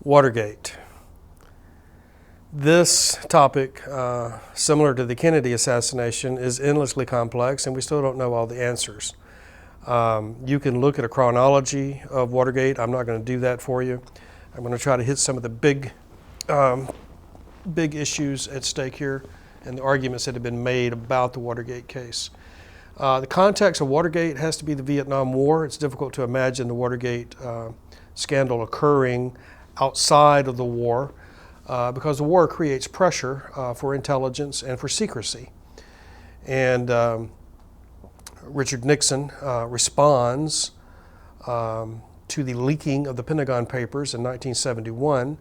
Watergate. This topic, similar to the Kennedy assassination, is endlessly complex and we still don't know all the answers. You can look at a chronology of Watergate. I'm not going to do that for you. I'm going to try to hit some of the big issues at stake here and the arguments that have been made about the Watergate case. The context of Watergate has to be the Vietnam War. It's difficult to imagine the Watergate scandal occurring outside of the war because the war creates pressure for intelligence and for secrecy. And Richard Nixon responds to the leaking of the Pentagon Papers in 1971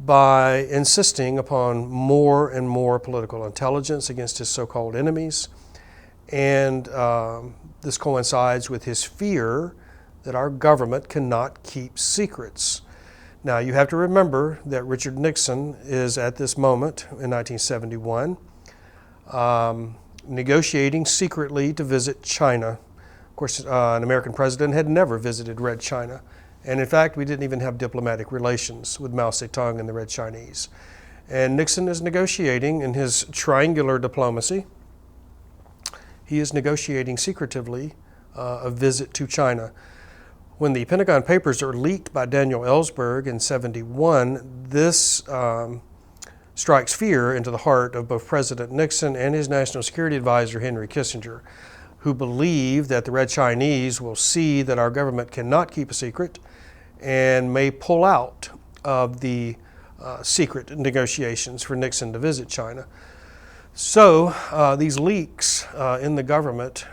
by insisting upon more and more political intelligence against his so-called enemies. And this coincides with his fear that our government cannot keep secrets. Now, you have to remember that Richard Nixon is at this moment in 1971 negotiating secretly to visit China. Of course, an American president had never visited Red China. And in fact, we didn't even have diplomatic relations with Mao Zedong and the Red Chinese. And Nixon is negotiating in his triangular diplomacy. He is negotiating secretively a visit to China. When the Pentagon Papers are leaked by Daniel Ellsberg in '71, this strikes fear into the heart of both President Nixon and his National Security Advisor, Henry Kissinger, who believe that the Red Chinese will see that our government cannot keep a secret and may pull out of the secret negotiations for Nixon to visit China. So these leaks in the government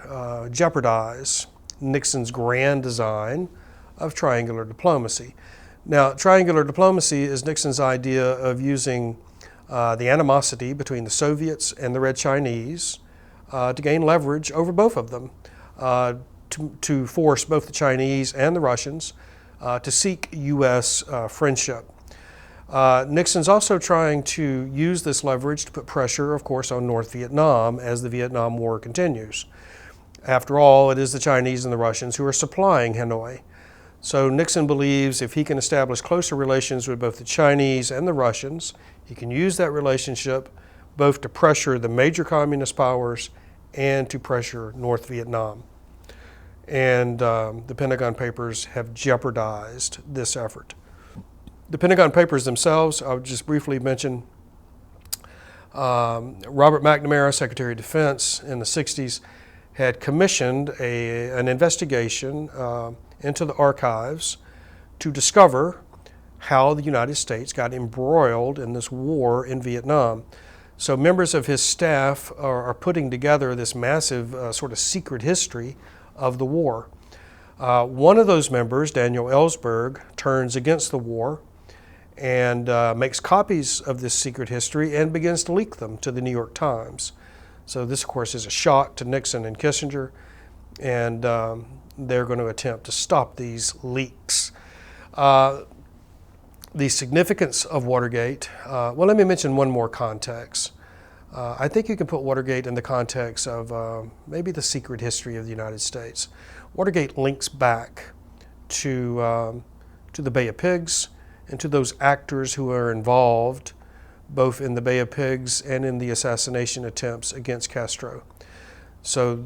jeopardize Nixon's grand design of triangular diplomacy. Now, triangular diplomacy is Nixon's idea of using the animosity between the Soviets and the Red Chinese to gain leverage over both of them, to force both the Chinese and the Russians to seek U.S. friendship. Nixon's also trying to use this leverage to put pressure, of course, on North Vietnam as the Vietnam War continues. After all, it is the Chinese and the Russians who are supplying Hanoi. So Nixon believes if he can establish closer relations with both the Chinese and the Russians, he can use that relationship both to pressure the major communist powers and to pressure North Vietnam. And the Pentagon Papers have jeopardized this effort. The Pentagon Papers themselves, I'll just briefly mention, Robert McNamara, Secretary of Defense in the 60s, had commissioned an investigation into the archives to discover how the United States got embroiled in this war in Vietnam. So members of his staff are putting together this massive sort of secret history of the war. One of those members, Daniel Ellsberg, turns against the war and makes copies of this secret history and begins to leak them to the New York Times. So this, of course, is a shock to Nixon and Kissinger, and they're going to attempt to stop these leaks. The significance of Watergate, well, let me mention one more context. I think you can put Watergate in the context of maybe the secret history of the United States. Watergate links back to the Bay of Pigs and to those actors who are involved both in the Bay of Pigs and in the assassination attempts against Castro. So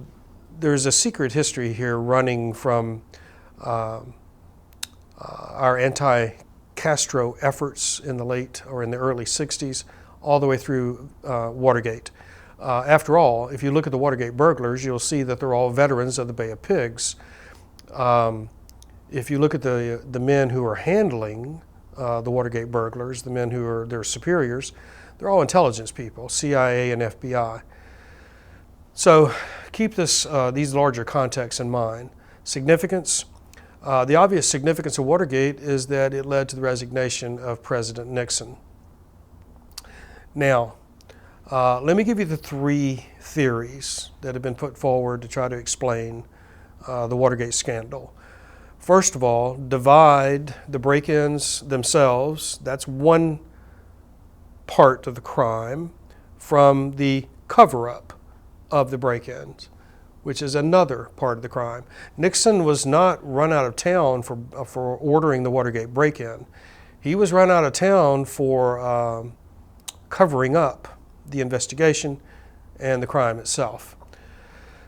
there's a secret history here running from our anti-Castro efforts in the late or in the early 60s all the way through Watergate. After all, if you look at the Watergate burglars, you'll see that they're all veterans of the Bay of Pigs. If you look at the men who are handling the Watergate burglars, the men who are their superiors, they're all intelligence people, CIA and FBI. So keep these larger contexts in mind. Significance. The obvious significance of Watergate is that it led to the resignation of President Nixon. Now, let me give you the three theories that have been put forward to try to explain the Watergate scandal. First of all, divide the break-ins themselves. That's one part of the crime from the cover-up of the break-ins, which is another part of the crime. Nixon was not run out of town for ordering the Watergate break-in. He was run out of town for covering up the investigation and the crime itself.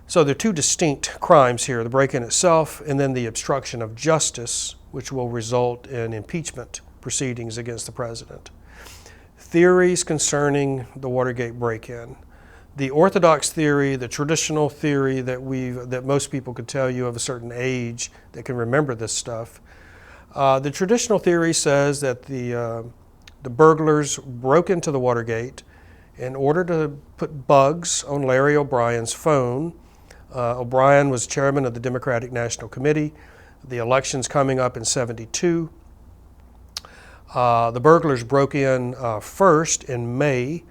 So there are two distinct crimes here, the break-in itself and then the obstruction of justice, which will result in impeachment proceedings against the president. Theories concerning the Watergate break-in. The orthodox theory, the traditional theory that most people could tell you of a certain age that can remember this stuff. The traditional theory says that the burglars broke into the Watergate in order to put bugs on Larry O'Brien's phone. O'Brien was chairman of the Democratic National Committee. The election's coming up in '72. The burglars broke in first in May,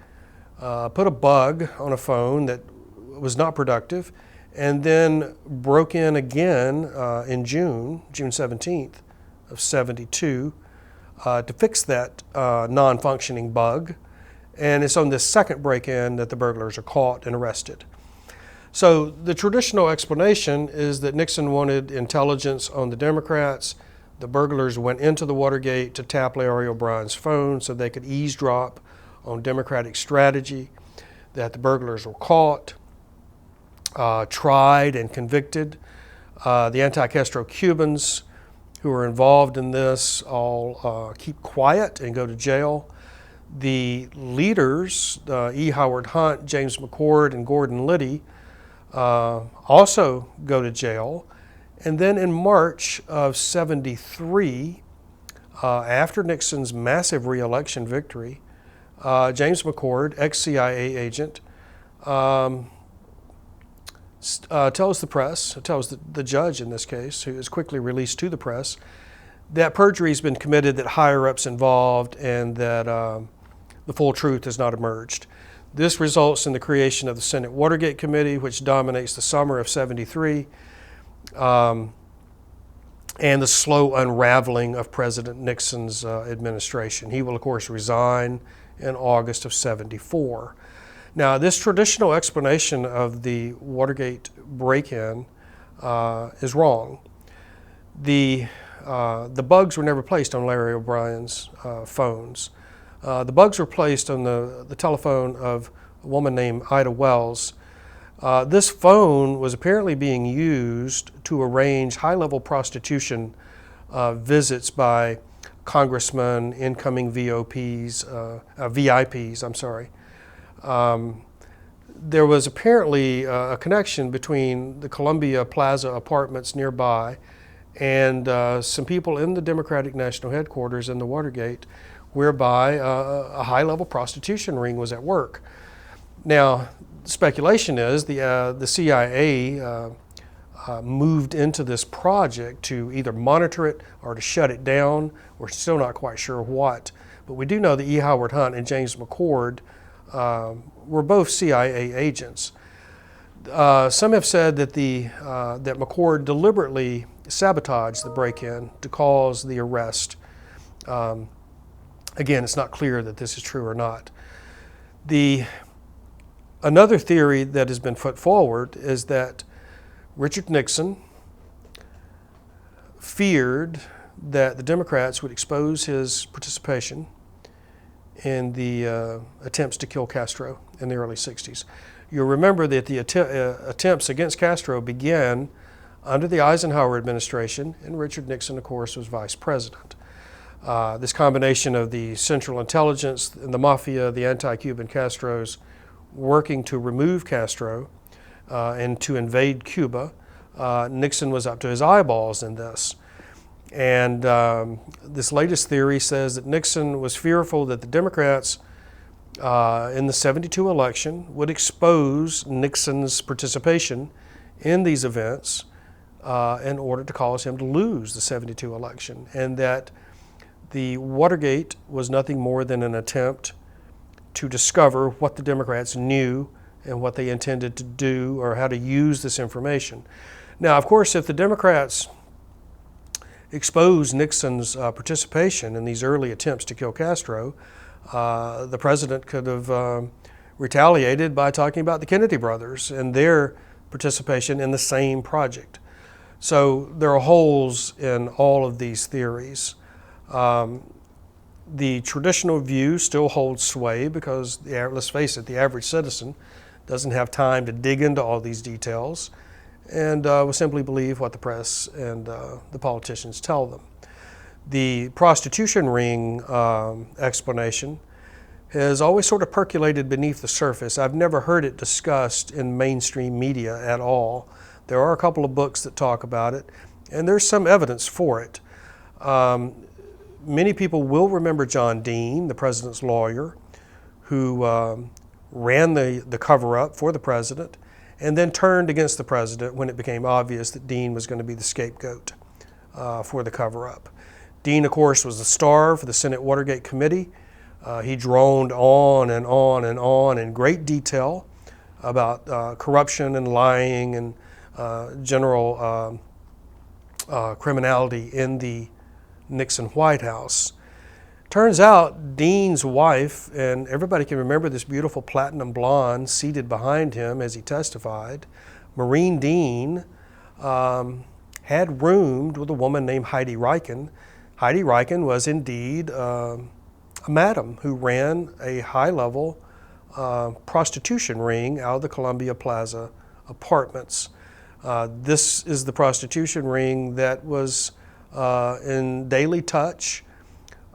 put a bug on a phone that was not productive, and then broke in again in June 17th of '72 to fix that non-functioning bug. And it's on this second break-in that the burglars are caught and arrested. So the traditional explanation is that Nixon wanted intelligence on the Democrats. The burglars went into the Watergate to tap Larry O'Brien's phone so they could eavesdrop on Democratic strategy, that the burglars were caught, tried, and convicted. The anti-Castro Cubans who were involved in this all keep quiet and go to jail. The leaders, E. Howard Hunt, James McCord, and Gordon Liddy, also go to jail. And then in March of '73, after Nixon's massive re-election victory, James McCord, ex-CIA agent, tells the press, tells the judge in this case, who is quickly released to the press, that perjury has been committed, that higher-ups involved, and that the full truth has not emerged. This results in the creation of the Senate Watergate Committee, which dominates the summer of '73, and the slow unraveling of President Nixon's administration. He will, of course, resign in August of '74. Now, this traditional explanation of the Watergate break-in is wrong. The bugs were never placed on Larry O'Brien's phones. The bugs were placed on the telephone of a woman named Ida Wells. This phone was apparently being used to arrange high-level prostitution visits by congressmen, incoming VIPs. There was apparently a connection between the Columbia Plaza apartments nearby and some people in the Democratic National Headquarters in the Watergate, whereby a high-level prostitution ring was at work. Now, speculation is the CIA moved into this project to either monitor it or to shut it down. We're still not quite sure what. But we do know that E. Howard Hunt and James McCord were both CIA agents. Some have said that that McCord deliberately sabotaged the break-in to cause the arrest. Again, it's not clear that this is true or not. Another theory that has been put forward is that Richard Nixon feared that the Democrats would expose his participation in the attempts to kill Castro in the early '60s. You'll remember that the attempts against Castro began under the Eisenhower administration, and Richard Nixon, of course, was vice president. This combination of the Central Intelligence and the Mafia, the anti-Cuban Castros, working to remove Castro and to invade Cuba, Nixon was up to his eyeballs in this. And this latest theory says that Nixon was fearful that the Democrats in the '72 election would expose Nixon's participation in these events in order to cause him to lose the '72 election, and that the Watergate was nothing more than an attempt to discover what the Democrats knew and what they intended to do or how to use this information. Now, of course, if the Democrats exposed Nixon's participation in these early attempts to kill Castro, the president could have retaliated by talking about the Kennedy brothers and their participation in the same project. So there are holes in all of these theories. The traditional view still holds sway because, let's face it, the average citizen doesn't have time to dig into all these details and will simply believe what the press and the politicians tell them. The prostitution ring explanation has always sort of percolated beneath the surface. I've never heard it discussed in mainstream media at all. There are a couple of books that talk about it, and there's some evidence for it. Many people will remember John Dean, the president's lawyer, who ran the cover-up for the president and then turned against the president when it became obvious that Dean was going to be the scapegoat for the cover-up. Dean, of course, was the star for the Senate Watergate committee. He droned on and on and on in great detail about corruption and lying and general criminality in the Nixon White House. Turns out Dean's wife, and everybody can remember this beautiful platinum blonde seated behind him as he testified, Maureen Dean, had roomed with a woman named Heidi Reichen. Heidi Reichen was indeed a madam who ran a high-level prostitution ring out of the Columbia Plaza apartments. This is the prostitution ring that was in daily touch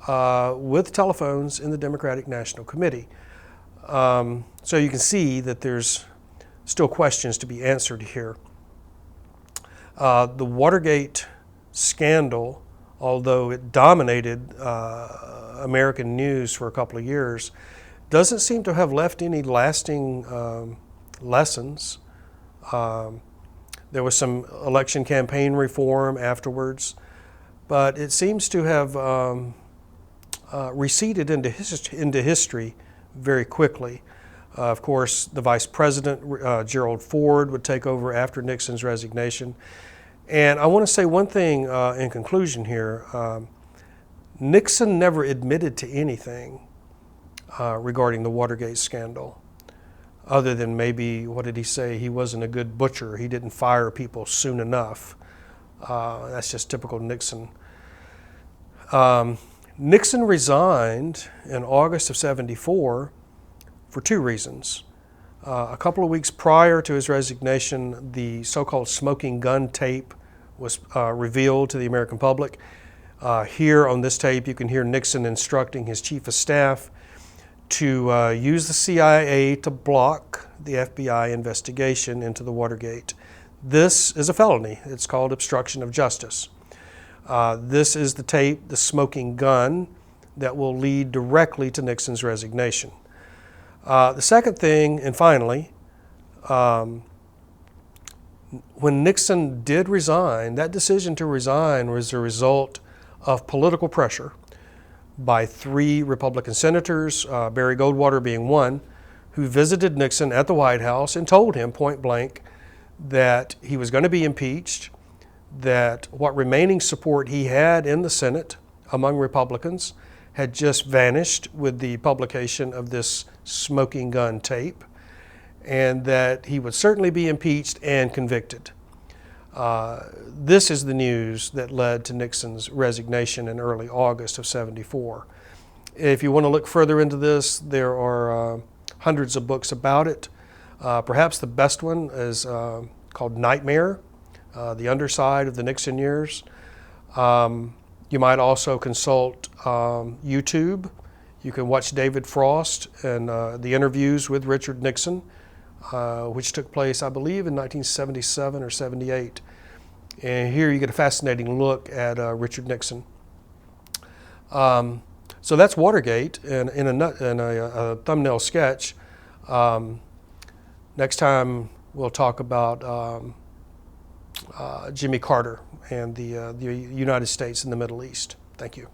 with telephones in the Democratic National Committee. So you can see that there's still questions to be answered here. The Watergate scandal, although it dominated American news for a couple of years, doesn't seem to have left any lasting lessons. There was some election campaign reform afterwards, but it seems to have receded into history very quickly. Of course, the Vice President, Gerald Ford, would take over after Nixon's resignation. And I want to say one thing in conclusion here. Nixon never admitted to anything regarding the Watergate scandal, other than maybe, what did he say? He wasn't a good butcher. He didn't fire people soon enough. That's just typical Nixon. Nixon resigned in August of '74 for two reasons. A couple of weeks prior to his resignation, the so-called smoking gun tape was revealed to the American public. Here on this tape, you can hear Nixon instructing his chief of staff to use the CIA to block the FBI investigation into the Watergate. This is a felony. It's called obstruction of justice. This is the tape, the smoking gun, that will lead directly to Nixon's resignation. The second thing, and finally, when Nixon did resign, that decision to resign was a result of political pressure by three Republican senators, Barry Goldwater being one, who visited Nixon at the White House and told him point blank that he was going to be impeached, that what remaining support he had in the Senate among Republicans had just vanished with the publication of this smoking gun tape, and that he would certainly be impeached and convicted. This is the news that led to Nixon's resignation in early August of '74. If you want to look further into this, there are hundreds of books about it. Perhaps the best one is called Nightmare, The Underside of the Nixon Years. You might also consult YouTube. You can watch David Frost and the interviews with Richard Nixon, which took place, I believe, in 1977 or '78. And here you get a fascinating look at Richard Nixon. So that's Watergate in a thumbnail sketch. Next time we'll talk about Jimmy Carter and the United States and the Middle East. Thank you.